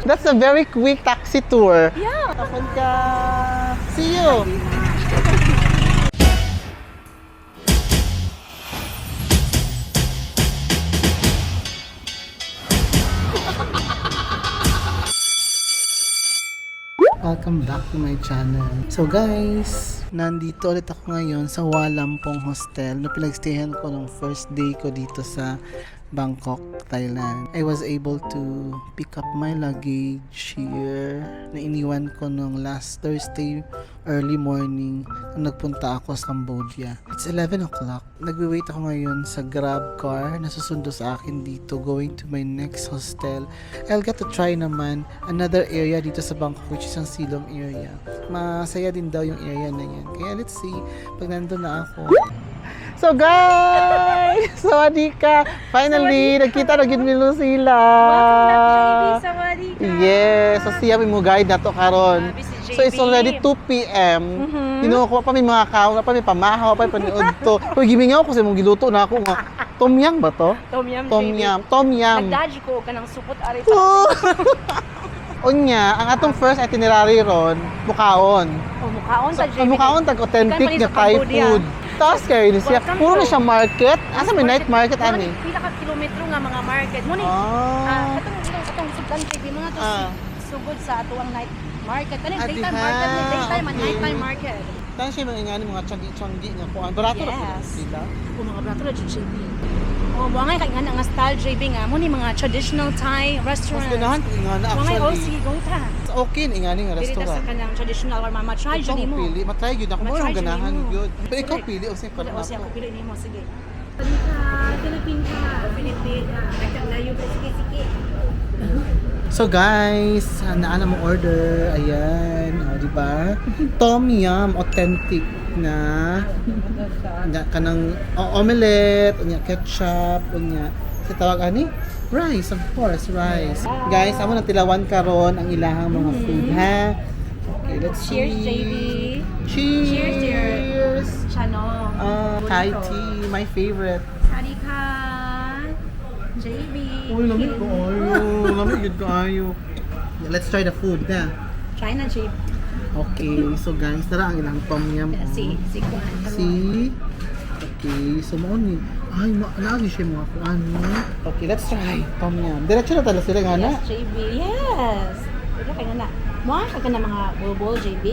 That's a very quick taxi tour. Yeah. Kapag ka... See you! Welcome back to my channel. So guys, nandito ulit ako ngayon sa Walampong Hostel na pinagstayan ko nung first day ko dito sa Bangkok, Thailand. I was able to pick up my luggage here na iniwan ko nung last Thursday early morning nung nagpunta ako sa Cambodia. It's 11 o'clock. Nagwe-wait ako ngayon sa Grab car na susundo sa akin dito going to my next hostel. I'll get to try naman another area dito sa Bangkok which is ang Silom area. Masaya din daw yung area na yan. Kaya let's see pag nandun na ako. So guys! Sawadika! Finally, nagkita na gid milo sila. Welcome back, JB. Sawadika. Yes, so siya mo guide na to karon. So it's already 2 p.m. You know, ko pa may mga kaon, pa may pamahaw, pa may paniod to. Uy, gimingaw ko sa mong giluto na ako nga. Tom yum ba to? Tom yum, Tom JB. yum. Tom yum. Nagdaji ko ka ng supot ari pa. Unya, ang atong first itinerary ron, mukaon. Oh, mukhaon So, ta, JB. mukaon tag authentic Ikaw nga pa Thai rin sa Cambodia. food. Taas kayo ni siya. Welcome Puro na to- siya market. Asa may night market ani? Pila ka kilometro nga mga market. Muni. Ah. Katong sugdan JB mga to Ah. sugod sa atuang night market. Kani Ah, daytime diha. market, ni daytime and Okay. nighttime market. Tayo siya mga ingani mga tiyanggi nga kuan. Barato ra Yes. po sila. O mga brato na JB. Oh, buangay kay nga nga style JB nga muni mga traditional Thai Mas restaurant. ganahan ko ingana Buangay oh actually. sige go ta. Okay na ingani nga Diri ta sa restaurant. kanang traditional or mama try Ikaw jud mo. pili, matry gyud ako mo Ma-try ang jud ganahan nimo. gyud. Pero ikaw Correct. pili o sa Wala o siya ako. ako pili nimo sige. Philippine ka. Philippine. Nagkalayo pa sige. So guys, naana mo order. Ayan, o di ba? Tom yum authentic na kanang omelette, unya ketchup, unya sa tawag ani? Rice, of course, rice. Guys, amo na tilawan karon ang ilahang mga food ha. Okay, let's Cheers, see. JB. Cheers. Cheers, dear. Chano. Thai tea, my favorite. Sarika. JB. Uy, lamig ko ayo. Lamig yun ko ayo. Let's try the food na. Try na, JB. Okay, so guys, tara ang ilang tom yum. oh. Si Kuan. See? Okay, so mo ni. Ay, naagi siya mga kuan mo. Okay, let's try tom yum. Diretso na tala sila nga na. Yes, JB. Yes. Ito kaya na. Mga ka na mga bobo, JB.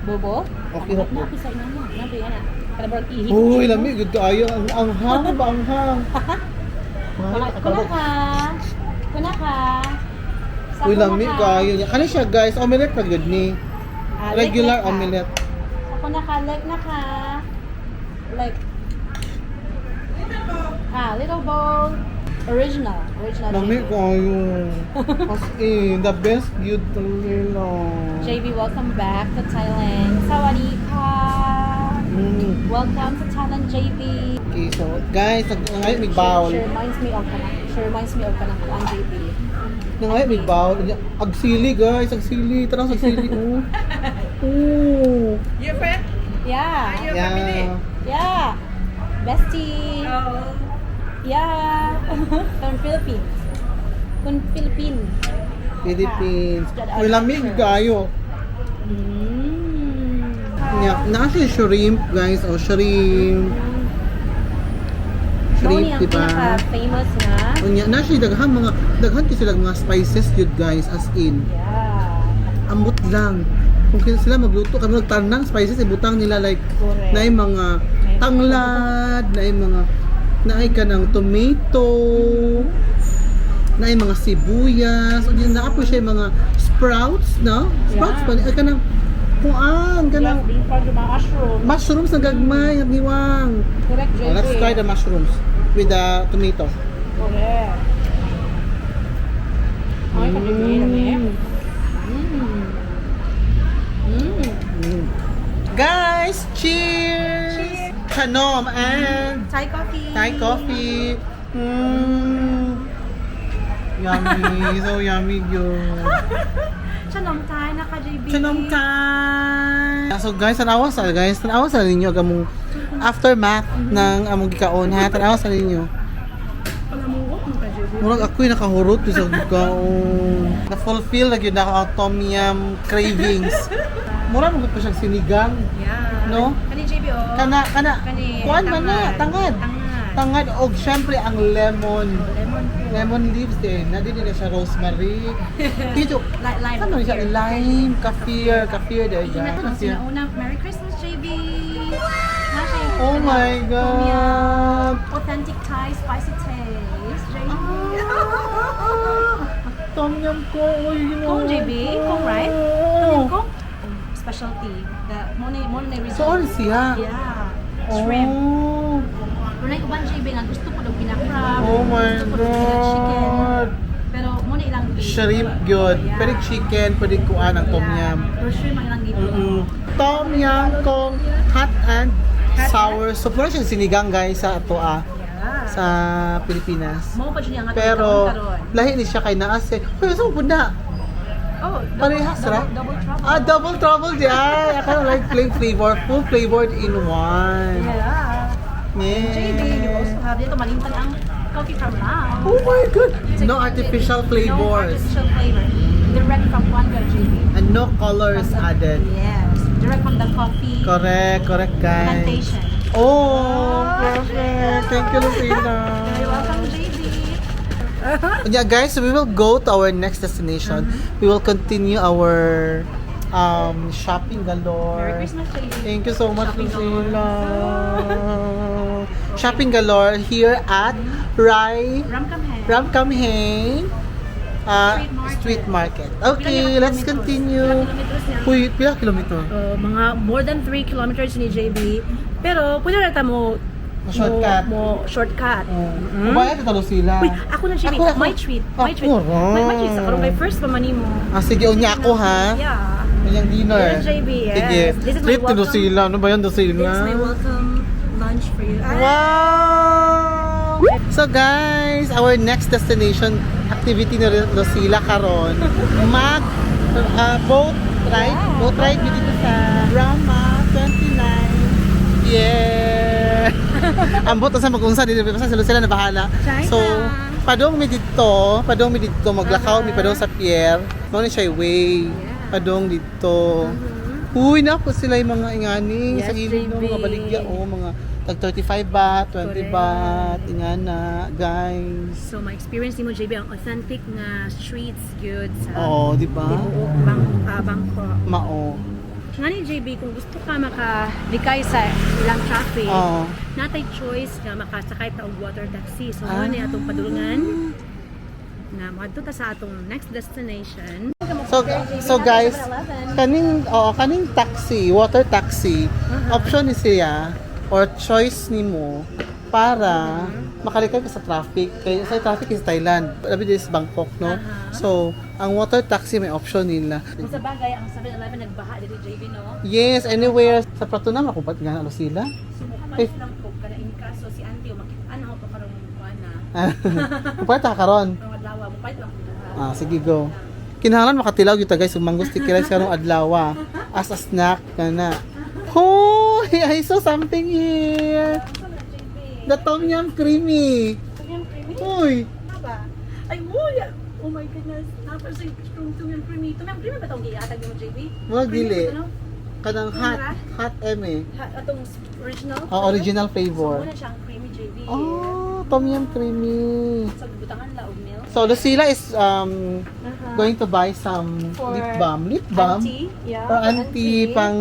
Bobo. Okay, Ako okay. na ako sa ina mo. Nabi yan na. Para ba ihip. Uy, lamig yun ko ayo. Ang hang ba ang hang? Kuna ka. Kuna ka. Sa Uy, kuna lamig ka. ko ayo. Kani siya guys, omelette pa good ni. Regular like ka. omelette. Ako na ka, like na ka. Like. Little bowl. Original. Original. Lamig JB. ko ayo. As in, the best yun talaga. JB, welcome back to Thailand. Sawadika. Welcome to Thailand, JB. Okay, so guys, ngayon may bowl. Sure reminds me of kanang. Sure reminds me of kanang kuan, JB. Ngayon may bowl. Agsili guys, agsili. Tara sa agsili. Oh. Oh. You friend? Yeah. Yeah. Yeah. Bestie. Oh. Yeah. From Philippines. From Philippines. Philippines. May lamig kayo. Yeah, nasa shrimp guys. Oh, shrimp. Shrimp, Ang diba? pinaka-famous na. Unya, nasa daghan kasi sila mga spices yun guys, as in. Yeah. Ambot lang. Kung sila magluto, kami magtanang spices, ibutang nila like, Correct. na yung mga tanglad, na yung mga, naay ka ng tomato, na yung mga sibuyas, o yun, naapo siya yung mga sprouts, no? Sprouts Yeah. pa, ay ka ng, kuan, ka ng, Being part of mga mushroom. mushrooms na gagmay, nagniwang. Correct, JB. Oh, let's try the mushrooms with the tomato. Correct. Ay, kapitid na eh. Guys, cheers! Chanom and Thai coffee. Thai coffee. Yummy, so yummy yun. Chanom Thai na ka, JB. Chanom time! So guys, tanawa sa ninyo gamong aftermath ng among gikaon ha. Tanawa sa ninyo. Palamuot mo ka, JB. Murag ako'y nakahurot sa ka. Na-fulfill lagi na ako tom yum cravings. Mura mo pa siyang sinigang. Yeah. No? Kani JB oh. Kana. Kani. Kuan man na, tangad. Tangad og syempre ang lemon. Lemon po. Lemon leaves din. Nadi din siya rosemary. Dito. Lime. Ano siya? Lime, kaffir dahil Una, dyan. una, Merry Christmas, JB! Oh my God! Authentic Thai spicy taste, JB. Tom yum ko. Kung JB, kung right? Tom yum kung? Specialty. The Monday resort. So, ano siya? Yeah. Shrimp. Oh. Runay ko ba JB nga gusto ko daw pinakrab. Oh my gusto ko daw chicken. God! Pero muna ilang dito. Shrimp good. Yeah. Pwede chicken, pwede kuan ang tom yum. Pero shrimp ang ilang dito. Tom yum kong hot and sour. So, pura siyang sinigang guys sa ato Yeah. sa Pilipinas. Mo pa dyan nga Pero, karon. lahi ni siya kay naase. Uy, saan po na? Oh, Parehas, ra? double trouble. Double trouble di ay. Ako like plain flavor, full flavored in one. Yeah. JB, you also Yeah. have dito malintan ang coffee from Lao. Oh my God! No artificial No flavors. artificial flavor. Direct from Juanga, JB. And no colors added. Yes. Direct from the coffee Correct guys. plantation. Oh, perfect. Thank you, Lucina. You're welcome, JB. Yeah, guys, so we will go to our next destination. We will continue our shopping galore. Merry Christmas, JB. Thank you so much, Shopping Lucina. Shopping galore here at Ramkhamhaeng Street Market. Okay, let's continue. Uy, pila kilometer? Mga more than 3 kilometers ni JB. Pero pwede na mo Shortcut. mo shortcut. Kumain ito sila. Uy, ako na JB. Ako. My treat. My treat. Ako, My treat. Sa karon kay first pa man nimo. Sige, unya ako ha. Yeah. Yung dinner. Yes, JB, yes. Sige. This is my Treat to welcome. sila. Ano ba yan, Dosila? This is my welcome lunch for you. Wow! So guys, our next destination activity na Lucila karon mag boat ride. Yeah. Boat ride dito sa Rama 29. Yeah! Ang boat sa magunsa dito sa Lucila na bahala. China. So, padong mi dito maglakaw mi padong sa pier. Mao ni siya way. Padong dito. Uy, naku sila yung mga ingani Yes, sa ilog JB. mga baligya mga tag 35 baht, 20 Correct. baht, ingana, guys. So, ma-experience nimo JB ang authentic nga streets good sa Oo, di ba? Tibuok, Bangkok. Mao. Nga ni JB, kung gusto ka makalikay sa ilang traffic, Oo. natay choice nga makasakay ta og water taxi. So, Ah. ano ni atong padulungan na madto ta sa atong next destination. So guys, kaning taxi, water taxi, option ni siya or choice nimo para makalikay ka sa traffic. Kaya sa traffic is Thailand, labi is Bangkok, no? So, ang water taxi may option nila. Kung sa bagay, ang 7-Eleven nagbaha dito JB, no? Yes, anywhere sa Pratunam ako ba't nga ano sila? So, mukhang Eh. lang po, kada in kaso si auntie, o makitaan ako pa karong kuana. Kupay ta karon. Karong adlaw, mupait lang po. Sige go. Kinahanglan makatilaw gyud ta guys, ug mango sticky rice karong adlaw as a snack kana. Oh, I saw something here. The tom yum creamy. Uy, Ay, muya! Oh my goodness, napasa yung Tom Yum Creamy. Tom Yum Creamy ba itong giatag mo, JB? wag Creamy dili. ba, no? Kanang hot eme. Atong original? Original So, flavor. muna siyang creamy, JB. Oh, tom yum creamy. So, butangan la og milk. So Lucila is going to buy some For lip balm. Lip balm? Auntie, yeah. Or auntie pang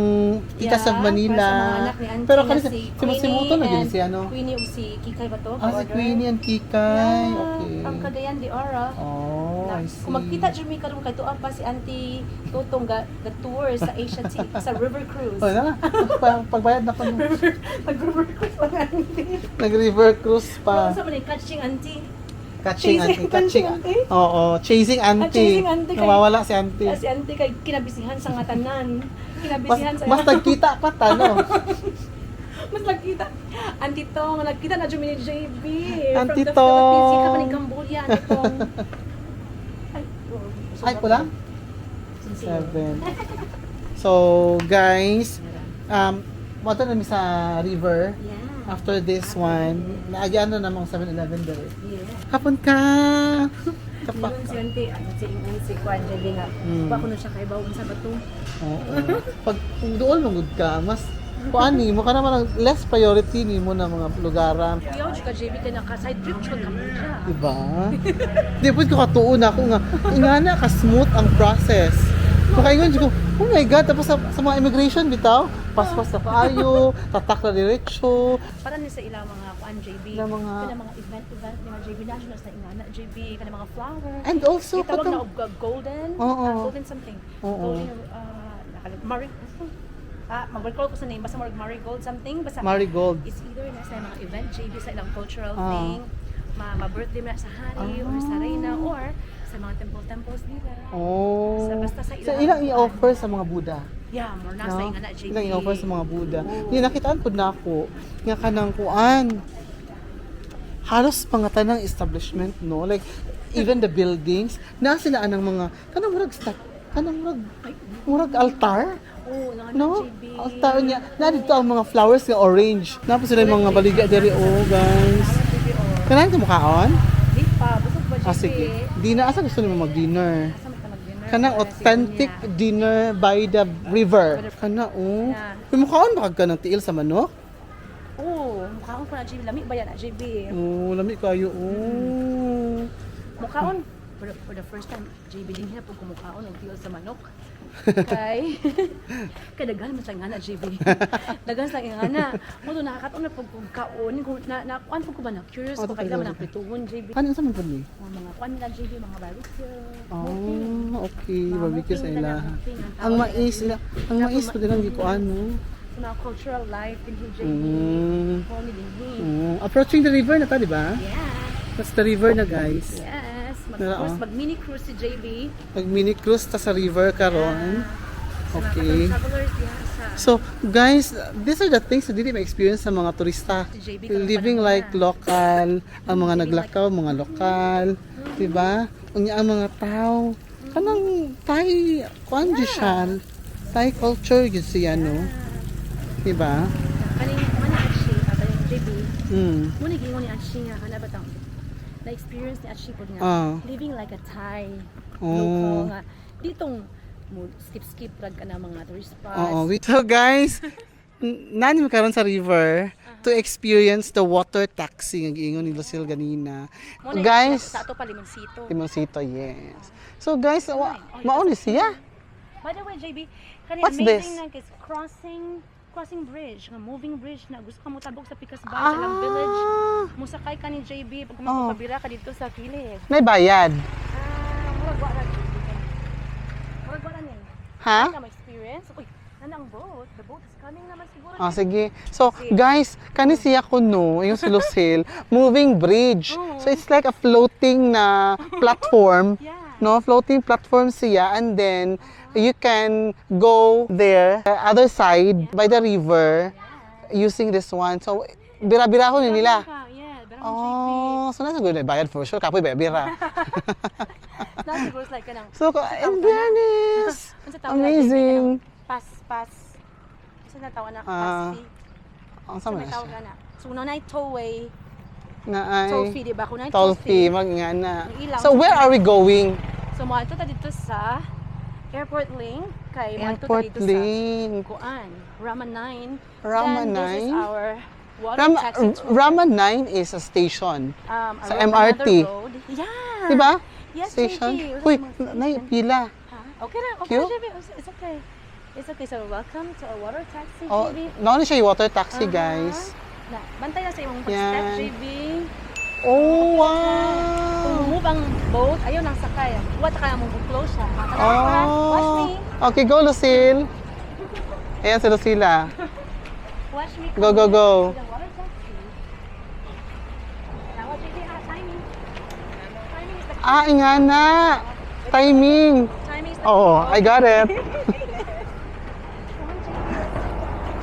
tikas of Manila. Para sa mga anak ni auntie Pero na kanina, si Moto na din si ano? Queenie o si Kikay ba to? Si Order. Queenie and Kikay. Yeah, Okay. Ang Cagayan de Oro. Oh, I see. Kung magkita dyan may karoon kay tuwa pa si Auntie Totong the tour sa Asia sa River Cruise. Oh, na. Pagbayad na pa. Mag-River Cruise pa nga Auntie. Nag-river cruise pa. Sa man catching Auntie. Catching Chasing auntie. auntie. Oo, chasing auntie. Chasing auntie kay- Nawawala si auntie. Si Auntie kay kinabisihan sa nga tanan. Kinabisihan sa Mas nagkita pa tano. Mas nagkita. Auntie Tong, nagkita na dyan ni JB. Auntie From the Philippines, Tong. ka pa ni Cambodia, Auntie Tong. Ay, Ay, pula? Sincere. 7. So, guys, water na mi sa river. Yeah. After this one, naagyan na namang 7-Eleven dere. Yeah. Hapon ka! Kapak. Ingon si Auntie, si Kwan, Jelly nga. Ba ko na siya kay bawang sa bato. Oo. Pag kung doon mangud ka, mas kuani mo ka naman ang less priority ni mo na mga lugaran. Kuya, ka JB ka naka side trip siya ka mo siya. Diba? Di po ko katuon ako nga. Ingana ka smooth ang process. Makaingon ko, oh my God, tapos sa mga immigration bitaw, paspas na kaayo, tatak na diretsyo. Para ni sa ilang mga kuan JB. Na mga- Kana mga event ni mga JB nationals na ingana JB, kana mga flowers. And also, Itawag na katong, og golden. Oo. Golden something. Oo. Golden mag-recall ko sa name, basta marigold something, basta marigold. it's either na sa mga event JB sa ilang cultural Ah. thing, ma-birthday mo na sa hari or sa reyna or sa mga temples nila. Oh. Basta sa So, ilang i-offer sa mga Buddha? Yeah, more na sa No? ingana JB. Ilang i-offer sa mga Buddha. Yung nakitaan po na ako, nga kanang kuan. Halos mga tanang establishment, no? Like, even the buildings, na sila anang mga, kanang murag altar? Oh, nang No? JB. Altar niya. Na dito ang mga flowers nga orange. Napos sila yung mga baligya diri, oh, guys. JB or Kanahan ka mukhaon? di pa, busog ba JB? Ah, sige. Di na, asa gusto nimo mag-dinner? Asa mo ka mag-dinner? Kanang authentic dinner by the river. Kana, oh. Yung mukhaon baka ka ng tiil sa manok? Oh, mukhaon ko na JB. Lami ba yan na JB? Oh, lami kayo, oh. Mukhaon. For the first time, JB din na po kumukhaon og tiil sa manok. Kay kadaghan man sa ngana JB. Daghan sa ngana. Mo to nakakataon na pag kaon na kuan po ko ba na curious ko kay man ang prituhon JB. Ano sa mga kami? Mga kuan nila JB, mga barbecue. Oh, okay. Mga Barbecue sa muting ila. na, muting ang Ang tawag mais, ang mais pa din ang gikuan, no? sa mga cultural life din JB. Mm. Kung din Approaching the river na ta, di ba? Yeah. That's the river na, guys. Yes. Nara, oh. Mag mini cruise si JB. Mag mini cruise ta sa river karon. Sa mga Okay. travelers diha sa So, guys, these are the things na dili ma-experience sa mga turista. si JB. Living like local, ang mga naglakaw, mga lokal, di ba? Unya ang mga tao, kanang Thai, kuan di siya, Thai culture yun siya, no? Di ba? Kaning mana Ashi, yung JB. Muna gingon ni Ashi nga kana batang na-experience ni Ashi po nga Ah. living like a Thai Oh. local nga ditong mo skip rag ka na mga tourist spots. Oo. So, guys, nani mo karon sa river to experience the water taxi nga giingon ni Lucille ganina. Muna Guys, sa ato pa Limoncito. Timoncito, yes. So, guys, mao ni siya. By the way, JB, kani What's amazing this? na kis crossing bridge, nga moving bridge na gusto ka mo tabok sa Picas Bay sa Lang Village. Musakay ka ni JB pag makapabira ka dito sa kilid. May bayad. Murag wa ra JB. Murag wa ra ni. Ha? Na may experience. Uy, nana ang boat. The boat is coming naman siguro. Ah, sige. So, guys, kani siya kuno, yung si Lucille, moving bridge. So, it's like a floating na platform. Yeah. No, floating platform siya, and then you can go there, other side, by the river, using this one. So, bira-bira ko nila. Yeah, pero Oh, so nasa good bayad for sure. Kapoy bira. na siguro like kanang So, in fairness, unsa tawag na, amazing. pass. Unsa na tawag na Ah, pass fee? Ang Unsa sama may na tawag siya. na? So, na tollway, Na ay, toll fee, di ba? Kung na toll fee, mag-ingana. Ang ilaw. So, where are we going? So, mga ito ta dito sa Airport Link, kay mga ito ta Airport dito Link. sa Kuan, Rama 9. Rama Then, this is 9? our water taxi tour. Rama 9 is a station. Around sa MRT. another road. Yeah. Diba? Yes, Station. JB. Uy, Station. pila. Ha? Okay na, okay Cute? na, JB. It's okay. It's okay. So, welcome to our water taxi, Oh, JB. naon siya yung water taxi, Aha. guys. Na, bantay na sa imong pag-step, Yan. JB. Oh, Kung wow. move ang boat, ayun ang sakay. What ka mong close siya. Watch me. Oh. Okay, go, Lucille. Ayan si Lucilla. Watch me. Go, go, go. To the water taxi. Now, what JB, timing. Timing is the Ingana. Timing. timing is the Oh, I got it.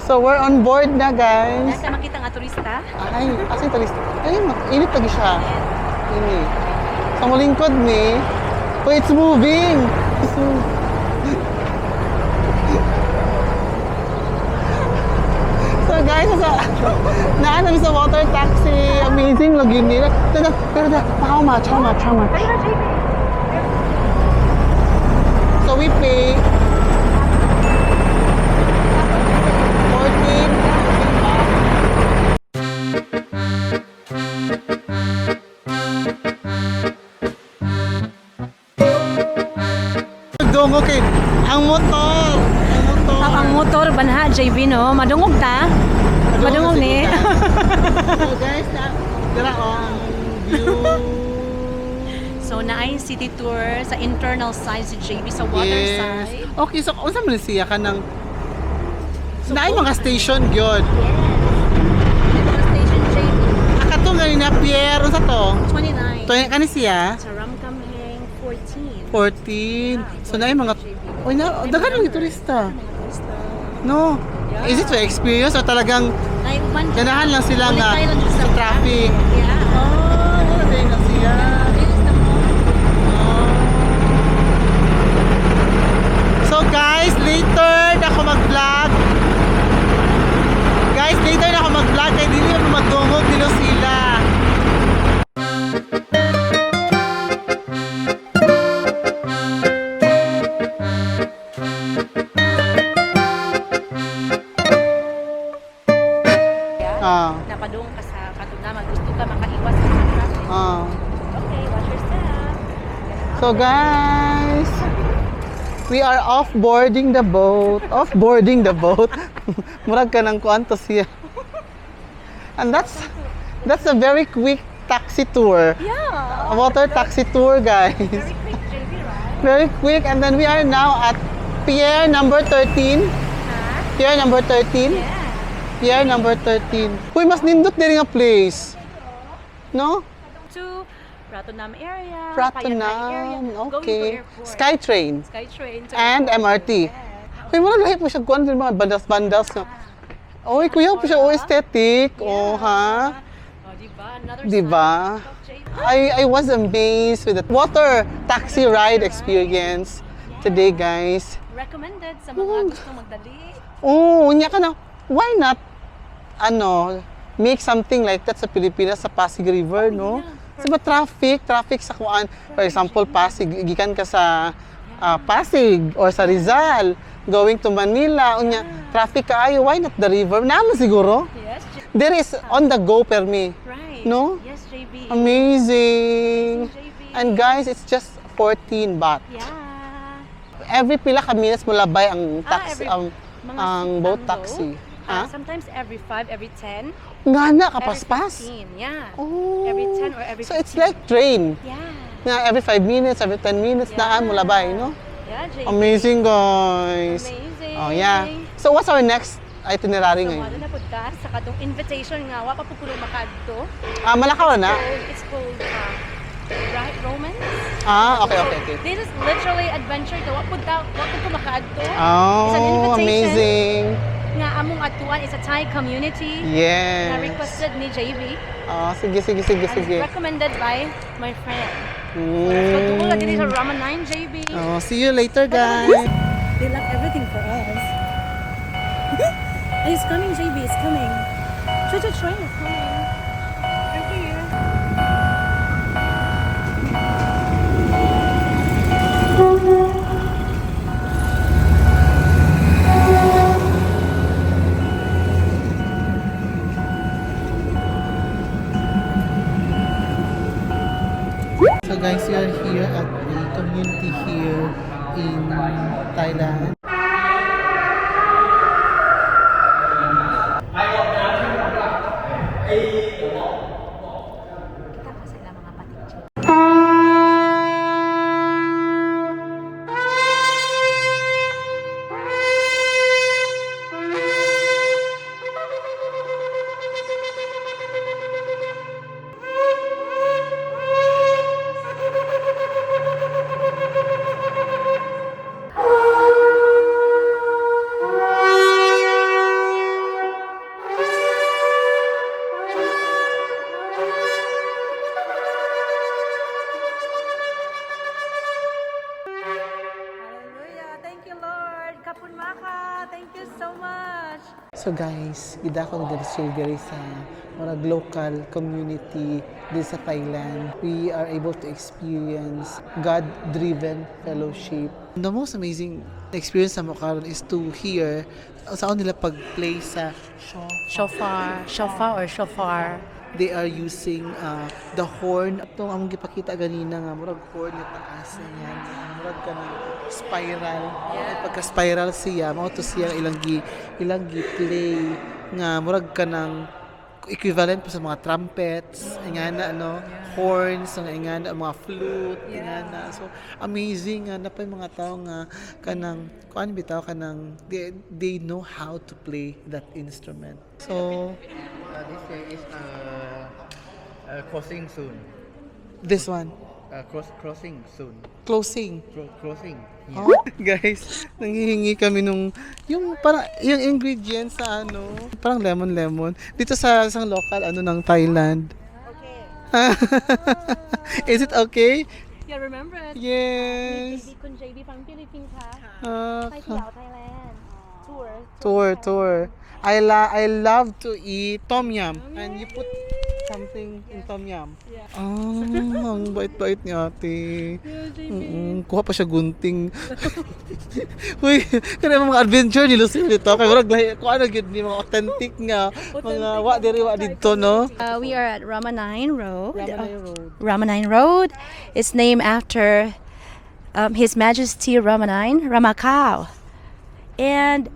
So, we're on board na, guys. Nasa makita nga turista. Ay, kasi talis. Ay, init lagi siya. Init. Sa mulingkod ni. Oh, it's moving. It's moving. So guys, naan sa water taxi. Amazing lagi nila. Pero how much? So we pay 14 Dungo kay ang motor. Ang motor banha JB no, madungog ta. Madungog ni. So guys, dira ang view. So naay city tour sa internal side si JB sa water side. Okay, so unsa man siya ka ng naay mga station gyud. Metro station JB. Akato nga ni na Pierre unsa to? 29. To kani siya? Sa Ramkamheng 14. 14. So naay mga oy na daghan mga turista. No. Yeah. Is it for experience o talagang Naiuban ganahan lang sila nga Ulit tayo lang sa traffic? Yeah. Oh, day na siya. This is the mall. So guys, later na ako mag-vlog. Guys, later na ako mag-vlog kaya dili na magdungog dilo sila. Napadung ka sa katunaman. Gusto ka makaiwas sa traffic. Okay, watch your step. So guys, we are off-boarding the boat. Off-boarding the boat. Murag ka ng kuanto siya. And that's a very quick taxi tour. Yeah. A water taxi tour, guys. Very quick, JB, right? Very quick. And then we are now at pier number 13. Huh? Pier number 13. Yeah. Pier number 13. Uy, mas nindot din nga place. No? To Pratunam area. Pratunam. Payanay area. Going to Okay. airport. Skytrain. Skytrain. to And airport. MRT. Uy, muna lahi po siya kuwan din mga bandas-bandas. Uy, kuya po siya. Oh, aesthetic. Oh, ha? Oh, diba? Another Diba? side of JB. I was amazed with the water taxi ride experience today, guys. Recommended sa mga gustong magdali. Oh, unya ka na. Why not make something like that sa Pilipinas sa Pasig River, no? Sa traffic sa kuan. For example, Pasig, gikan ka sa Pasig or sa Rizal, going to Manila, unya traffic kaayo, why not the river? Naman siguro. Yes, There is on the go permi. right. No? Yes, JB. Amazing. JB. And guys, it's just 14 baht. Yeah. Every pila ka minutes mo labay ang taxi, mga ang boat ang taxi. boat. Ha? Sometimes every 5, every 10, Nga na, every kapaspas. 15. Yeah. Oh. Every 10 or every So 15. it's like train. Yeah. Na every 5 minutes, every 10 minutes na mo labay, no? Yeah, JB. Amazing, guys. Amazing. Oh, yeah. So what's our next itinerary So, ngayon? wala na po ka sa katong invitation nga, wa pa po kulo makadto. Malakaw na? It's called right, Romance. Okay. This is literally adventure. Wa po ko makaadto. It's an Oh, invitation. amazing. Nga among atuan is a Thai community. Na Yes. requested ni JB. Oh, sige. And recommended by my friend. So, Mm. tumo lagi sa Ramen 9 JB. Oh, see you later, guys. They left everything for us. It's coming, JB. It's coming. Try. It's coming. Right here. So guys, we are here at the community here in Thailand. Kita pa sila mga patik. Hallelujah. Thank you, Lord. Kapun Maka. Thank you so much. much. So guys, gida ko nag-serve diri sa murag local community din sa Thailand. We are able to experience God-driven fellowship. The most amazing experience sa mo karon is to hear saan nila pag-play sa Shofar or shofar. they are using the horn. Ito ang gipakita ganina nga murag horn na taas na yan. Murag ka ng spiral. At pagka-spiral siya, mao to siya ilang play nga murag ka ng equivalent po sa mga trumpets, ingana horns, ingana mga flute, ingana. So amazing nga napay mga tao nga kanang kuan bitaw kanang they know how to play that instrument. So This year is crossing soon. this one, Crossing soon. closing. Crossing. Oh, guys, nanghihingi kami nung yung parang yung ingredients sa parang lemon. Dito sa isang local ng Thailand. Okay. Is it okay? Yeah, remember it. Yes. JB คุณ JB ฟังฟิลิปปินส์ค่ะ Ah, ไปเที่ยวไทยแลนด์ tour. I love to eat tom yum and you put something in tom yum. Yeah. Ang bait-bait ni ate. Kuha pa siya gunting. Uy, kaya mga adventure ni Lucille dito. Kaya murag lahi, kung ano yun, mga authentic nga. Mga wa dito, no? We are at Ramanine Road. Ramanay Road. Ramanine Road. It's named after His Majesty Ramakau. And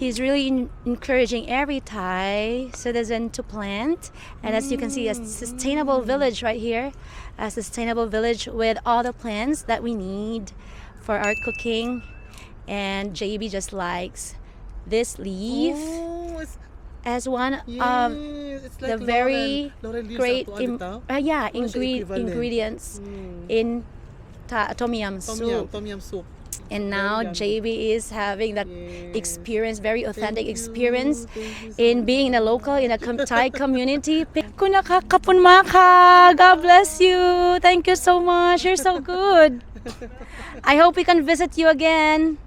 he's really encouraging every Thai citizen to plant. And as you can see, a sustainable village right here. A sustainable village with all the plants that we need for our cooking. And JB just likes this leaf Oh, it's, as one yes, of it's the like very laurel leaves great sa tuwan bitaw. Ano siya equivalent? ingredients Mm. in tom yum soup. Tom yum soup. And now Very JB is having that Yes. experience, very authentic Thank you. experience Thank you so in being in a local, in a Thai community. Kung nakakapun ka, God bless you. Thank you so much. You're so good. I hope we can visit you again.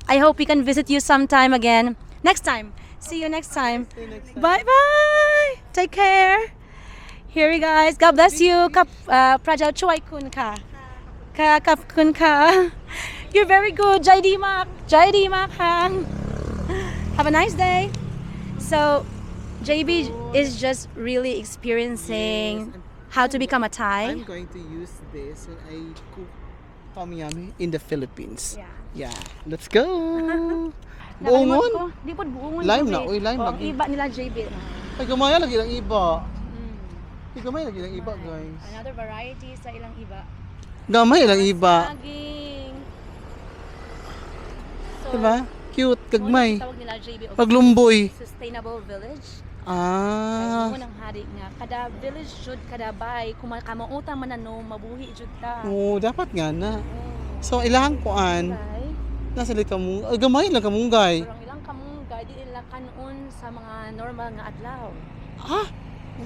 I hope we can visit you sometime again. Next time. See you next time. See you next time. Bye bye. Take care. Here we guys. God bless you. Praja Choi kun ka. Kap kun ka. You're very good. JD Mak. Ha. Have a nice day. So, JB is just really experiencing Yes, how to become a I'm Thai. going to use this when I cook tom yum in the Philippines. Yeah. Let's go. Buongon. Di po buongon. Lime JB. na, uy, lime Oh, lagi. iba nila JB. Ay, gamaya lagi ng iba. Ay, gamay lagi ng iba, guys. Another variety sa ilang iba. Gamay lang iba. Saging. So, Diba? Cute, gagmay. tawag nila JB o Paglumboy. Sustainable Village. Ah. Mo nang hari nga kada village jud kada bay kung kamauta man mabuhi jud ta. Oo, dapat nga na. So, ilahang kuan. Okay. Nasa li kamung. Ay, gamay lang kamunggay. Pero ang ilang kamungga di nila kanon sa mga normal nga adlaw. Ah,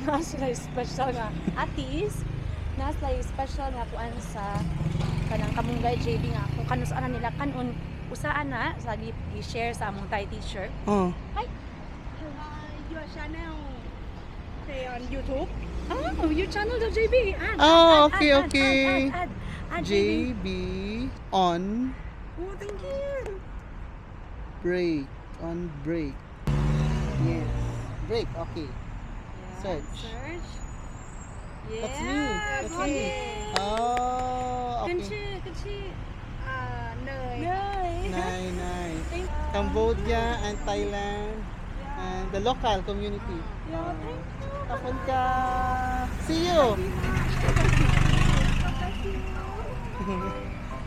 Nasa special nga atis. Nasa special nga kuan sa kanang kamunggay JB nga kung kano saan nila kanon usaan na sa i-share sa among Thai teacher. oh. Your channel say on YouTube. Oh, your channel daw JB. Ah, okay, okay. Add JB on Oh, thank you. break. On break. Yes. Break, okay. Search. Search. That's me. That's got me. it. Oh, Kan okay.ชื่อ Nơi. Nice. Cambodia and Thailand and the local community. Kapon ka. See you.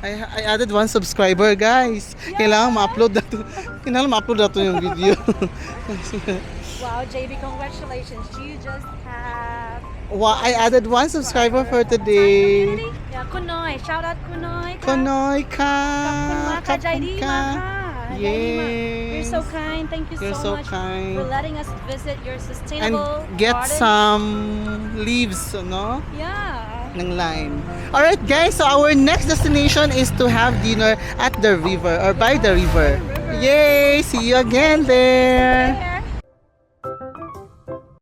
I added 1 subscriber, guys. Kailangan ma-upload na to. Kailangan ma-upload na to yung video. Wow, JB, congratulations. You just have I added 1 subscriber for today. Yeah, Kunoy. Shout out Kunoy. Konoy ka. Kapun ka, JD Maka. You're so Yes. kind. Thank you You're so so much kind. for letting us visit your And sustainable get garden. some leaves, no? Yeah. Ng lime. Alright guys, so our next destination is to have dinner at the river or by the river. Yay! See you again there!